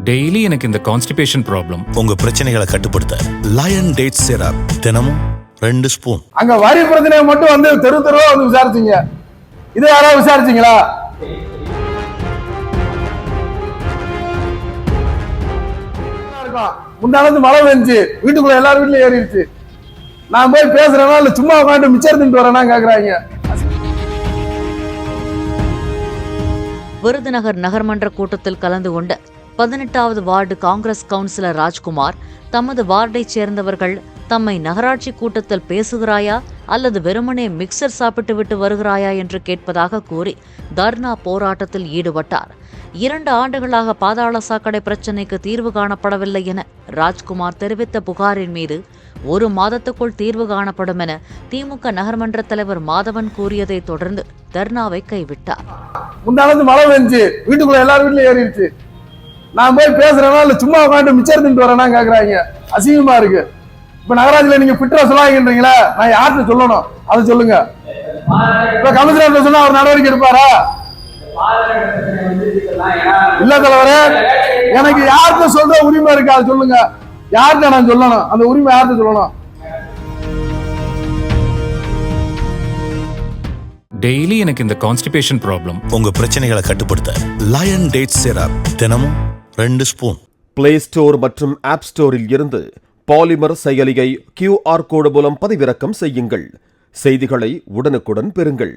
Daily எனக்கு இந்த constipation problem. உங்க பிரச்சனைகளை கட்டுப்படுத்த லயன் டேட் சிரப் தினமும் 2 ஸ்பூன். அங்க வரி பிரச்சனையை மட்டும் வந்து தெருவா வந்து விசாரிச்சீங்க. இது யாராவது விசாரிச்சீங்களா? முன்னாடி மழை வந்துச்சு, வீட்டுக்குள்ள எல்லாரும் வீட்டுல ஏறிடுச்சு. நான் போய் பேசுறேன்னா இல்ல சும்மா உட்காந்து மிச்சம் எடுத்துட்டு வரேன்னா கேக்குறாங்க. விருதுநகர் நகர்மன்ற கூட்டத்தில் கலந்து கொண்ட 18வது வார்டு காங்கிரஸ் கவுன்சிலர் ராஜ்குமார் தமது வார்டைச் சேர்ந்தவர்கள் தம்மை நகராட்சி கூட்டத்தில் பேசுகிறாயா அல்லது வெறுமனே மிக்சர் சாப்பிட்டுவிட்டு வருகிறாயா என்று கேட்பதாக கூறி தர்ணா போராட்டத்தில் ஈடுபட்டார். 2 ஆண்டுகளாக பாதாள சாக்கடை பிரச்சினைக்கு தீர்வு காணப்படவில்லை என ராஜ்குமார் தெரிவித்த புகாரின் மீது 1 மாதத்துக்குள் தீர்வு காணப்படும் என திமுக நகர்மன்ற தலைவர் மாதவன் கூறியதை தொடர்ந்து தர்ணாவை கைவிட்டார். முன்னாடி மழை வந்துச்சு, வீட்டுக்குள்ள எல்லாரும் வீட்டுல ஏறிடுச்சு. நான் போய் பேசுறேன்னா இல்ல சும்மா உட்காந்து மிச்சம் எடுத்துட்டு வரேன்னா கேக்குறாங்க. அசிங்கமா இருக்கு. இப்ப நகராட்சியில நீங்க பிட்ரா சொல்லாங்கன்றீங்களா? நான் யார்கிட்ட சொல்லணும் அதை சொல்லுங்க. இப்ப கமிஷனர் சொன்னா அவர் நடவடிக்கை எடுப்பாரா? இல்ல தலைவரே, எனக்கு யார்கிட்ட சொல்ற உரிமை இருக்கு அதை சொல்லுங்க. யார்கிட்ட நான் சொல்லணும்? அந்த உரிமை யார்கிட்ட சொல்லணும்? டெய்லி எனக்கு இந்த கான்ஸ்டிபேஷன் ப்ராப்ளம். உங்க பிரச்சனைகளை கட்டுப்படுத்த லயன் டேட் சிரப் தினமும் 2 ஸ்பூன். பிளே ஸ்டோர் மற்றும் ஆப் ஸ்டோரில் இருந்து பாலிமர் செயலியை QR கோடு மூலம் பதிவிறக்கம் செய்யுங்கள். செய்திகளை உடனுக்குடன் பெறுங்கள்.